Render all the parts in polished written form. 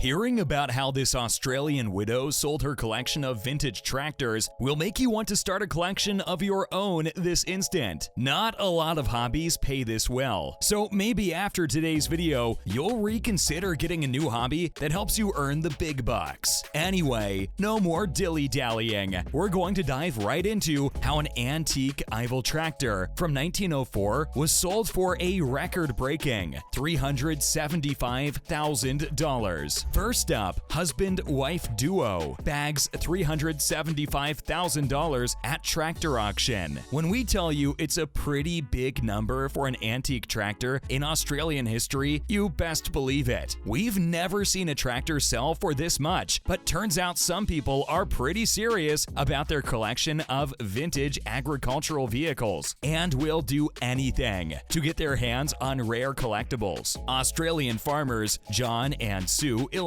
Hearing about how this Australian widow sold her collection of vintage tractors will make you want to start a collection of your own this instant. Not a lot of hobbies pay this well, so maybe after today's video, you'll reconsider getting a new hobby that helps you earn the big bucks. Anyway, no more dilly-dallying. We're going to dive right into how an antique Ivel tractor from 1904 was sold for a record-breaking $375,000. First up, husband-wife duo bags $375,000 at tractor auction. When we tell you it's a pretty big number for an antique tractor in Australian history, you best believe it. We've never seen a tractor sell for this much, but turns out some people are pretty serious about their collection of vintage agricultural vehicles and will do anything to get their hands on rare collectibles. Australian farmers John and Sue Illingworth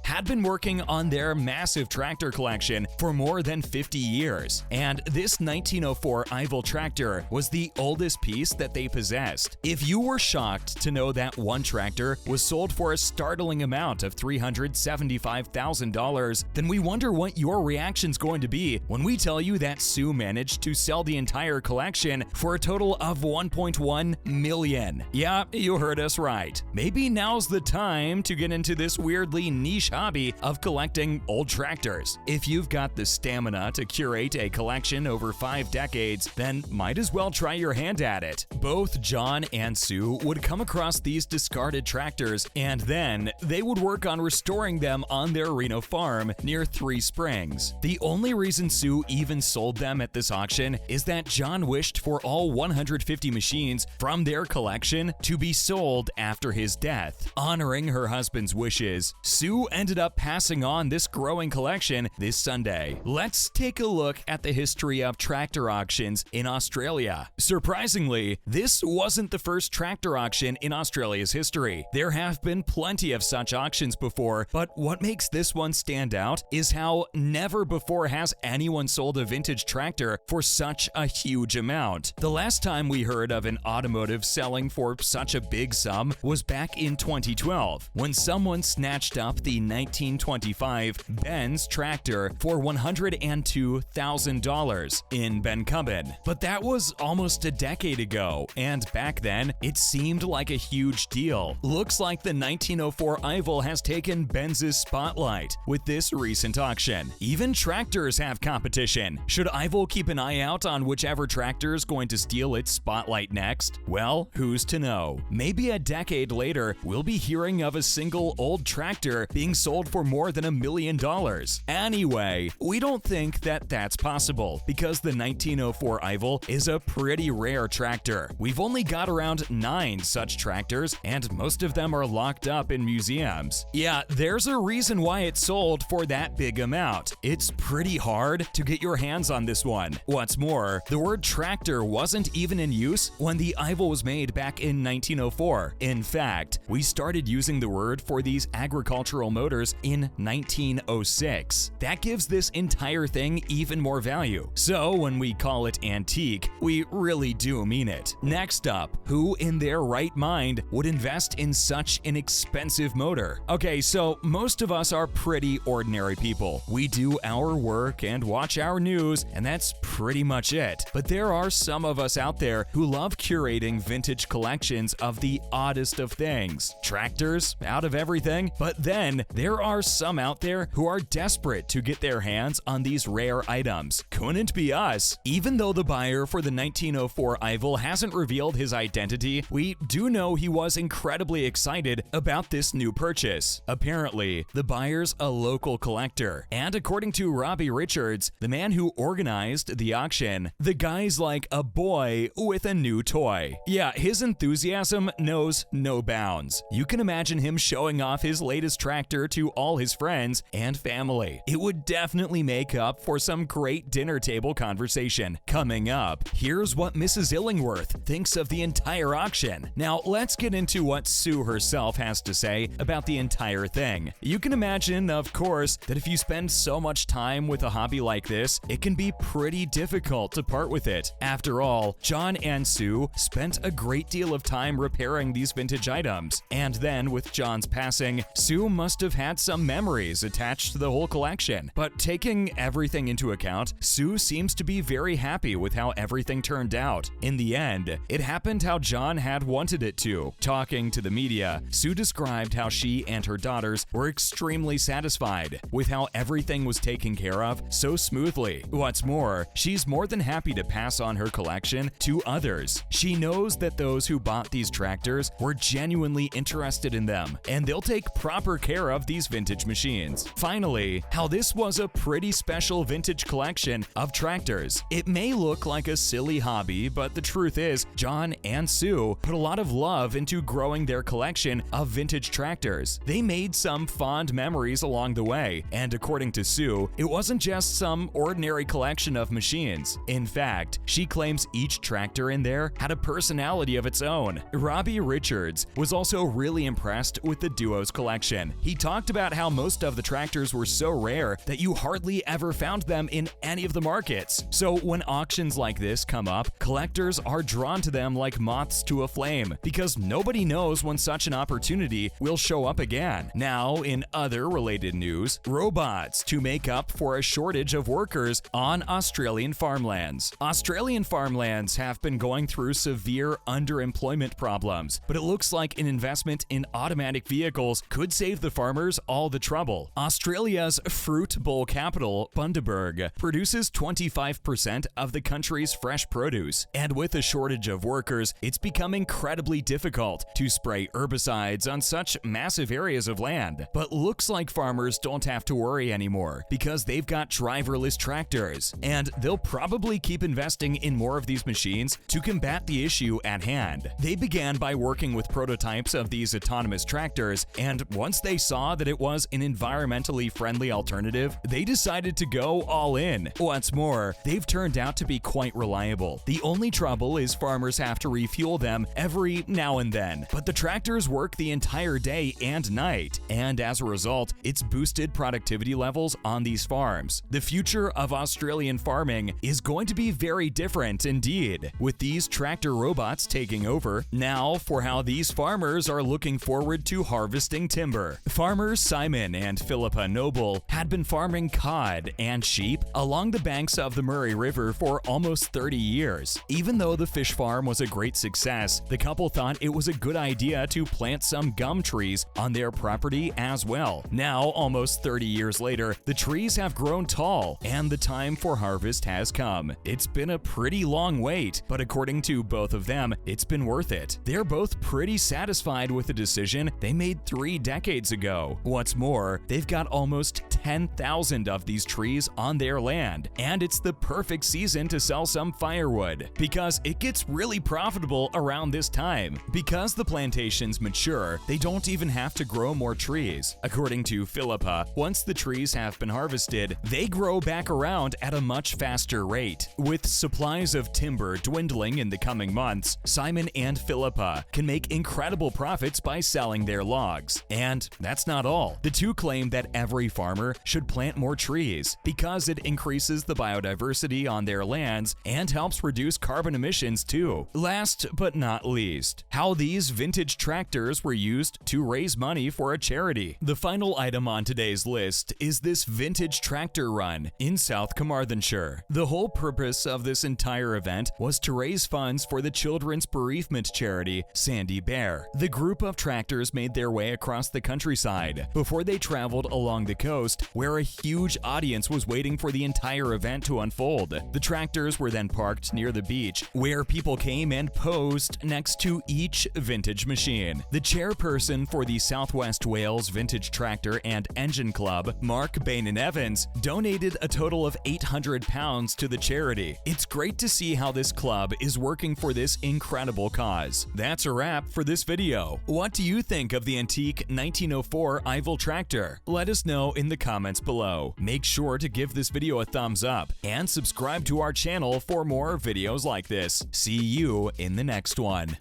had been working on their massive tractor collection for more than 50 years, and this 1904 Ivel tractor was the oldest piece that they possessed. If you were shocked to know that one tractor was sold for a startling amount of $375,000, then we wonder what your reaction's going to be when we tell you that Sue managed to sell the entire collection for a total of $1.1 million. Yeah, you heard us right. Maybe now's the time to get into this weirdly niche hobby of collecting old tractors. If you've got the stamina to curate a collection over 5 decades, then might as well try your hand at it. Both John and Sue would come across these discarded tractors, and then they would work on restoring them on their Reno farm near Three Springs. The only reason Sue even sold them at this auction is that John wished for all 150 machines from their collection to be sold after his death. Honoring her husband's wishes, Sue ended up passing on this growing collection this Sunday. Let's take a look at the history of tractor auctions in Australia. Surprisingly, this wasn't the first tractor auction in Australia's history. There have been plenty of such auctions before, but what makes this one stand out is how never before has anyone sold a vintage tractor for such a huge amount. The last time we heard of an automotive selling for such a big sum was back in 2012, when someone snatched up the 1925 Benz tractor for $102,000 in Bencubbin. But that was almost a decade ago, and back then, it seemed like a huge deal. Looks like the 1904 Ivel has taken Benz's spotlight with this recent auction. Even tractors have competition. Should Ivel keep an eye out on whichever tractor is going to steal its spotlight next? Well, who's to know? Maybe a decade later, we'll be hearing of a single old tractor being sold for more than $1 million. Anyway, we don't think that that's possible because the 1904 Ivel is a pretty rare tractor. We've only got around 9 such tractors, and most of them are locked up in museums. Yeah, there's a reason why it's sold for that big amount. It's pretty hard to get your hands on this one. What's more, the word tractor wasn't even in use when the Ivel was made back in 1904. In fact, we started using the word for these agricultural motors in 1906. That gives this entire thing even more value. So when we call it antique, we really do mean it. Next up, who in their right mind would invest in such an expensive motor? Okay, so most of us are pretty ordinary people. We do our work and watch our news, and that's pretty much it. But there are some of us out there who love curating vintage collections of the oddest of things. Tractors, out of everything. But then there are some out there who are desperate to get their hands on these rare items. Couldn't be us. Even though the buyer for the 1904 Ivel hasn't revealed his identity, we do know he was incredibly excited about this new purchase. Apparently, the buyer's a local collector, and according to Robbie Richards, the man who organized the auction, the guy's like a boy with a new toy. Yeah, his enthusiasm knows no bounds. You can imagine him showing off his latest tractor to all his friends and family. It would definitely make up for some great dinner table conversation. Coming up, here's what Mrs. Illingworth thinks of the entire auction. Now, let's get into what Sue herself has to say about the entire thing. You can imagine, of course, that if you spend so much time with a hobby like this, it can be pretty difficult to part with it. After all, John and Sue spent a great deal of time repairing these vintage items, and then with John's passing, Sue Sue must have had some memories attached to the whole collection. But taking everything into account, Sue seems to be very happy with how everything turned out. In the end, it happened how John had wanted it to. Talking to the media, Sue described how she and her daughters were extremely satisfied with how everything was taken care of so smoothly. What's more, she's more than happy to pass on her collection to others. She knows that those who bought these tractors were genuinely interested in them, and they'll take proper care of these vintage machines. Finally, how this was a pretty special vintage collection of tractors. It may look like a silly hobby, but the truth is, John and Sue put a lot of love into growing their collection of vintage tractors. They made some fond memories along the way, and according to Sue, it wasn't just some ordinary collection of machines. In fact, she claims each tractor in there had a personality of its own. Robbie Richards was also really impressed with the duo's collection. He talked about how most of the tractors were so rare that you hardly ever found them in any of the markets. So when auctions like this come up, collectors are drawn to them like moths to a flame, because nobody knows when such an opportunity will show up again. Now, in other related news, robots to make up for a shortage of workers on Australian farmlands. Australian farmlands have been going through severe underemployment problems, but it looks like an investment in automatic vehicles could save the farmers all the trouble. Australia's fruit bowl capital, Bundaberg, produces 25% of the country's fresh produce, and with a shortage of workers, it's become incredibly difficult to spray herbicides on such massive areas of land. But looks like farmers don't have to worry anymore because they've got driverless tractors, and they'll probably keep investing in more of these machines to combat the issue at hand. They began by working with prototypes of these autonomous tractors, and once they saw that it was an environmentally friendly alternative, they decided to go all in. What's more, they've turned out to be quite reliable. The only trouble is farmers have to refuel them every now and then, but the tractors work the entire day and night, and as a result, it's boosted productivity levels on these farms. The future of Australian farming is going to be very different indeed, with these tractor robots taking over. Now for how these farmers are looking forward to harvesting timber. Farmers Simon and Philippa Noble had been farming cod and sheep along the banks of the Murray River for almost 30 years. Even though the fish farm was a great success, the couple thought it was a good idea to plant some gum trees on their property as well. Now, almost 30 years later, the trees have grown tall and the time for harvest has come. It's been a pretty long wait, but according to both of them, it's been worth it. They're both pretty satisfied with the decision they made 3 decades ago. What's more, they've got almost 10,000 of these trees on their land, and it's the perfect season to sell some firewood because it gets really profitable around this time. Because the plantations mature, they don't even have to grow more trees. According to Philippa, once the trees have been harvested, they grow back around at a much faster rate. With supplies of timber dwindling in the coming months, Simon and Philippa can make incredible profits by selling their logs. And that's not all. The two claim that every farmer should plant more trees because it increases the biodiversity on their lands and helps reduce carbon emissions too. Last but not least, how these vintage tractors were used to raise money for a charity. The final item on today's list is this vintage tractor run in South Carmarthenshire. The whole purpose of this entire event was to raise funds for the children's bereavement charity, Sandy Bear. The group of tractors made their way across the countryside before they traveled along the coast, where a huge audience was waiting for the entire event to unfold. The tractors were then parked near the beach, where people came and posed next to each vintage machine. The chairperson for the Southwest Wales Vintage Tractor and Engine Club, Mark Bain-Evans, donated a total of £800 to the charity. It's great to see how this club is working for this incredible cause. That's a wrap for this video. What do you think of the antique 1904 Ivel tractor? Let us know in the comments below. Make sure to give this video a thumbs up and subscribe to our channel for more videos like this. See you in the next one.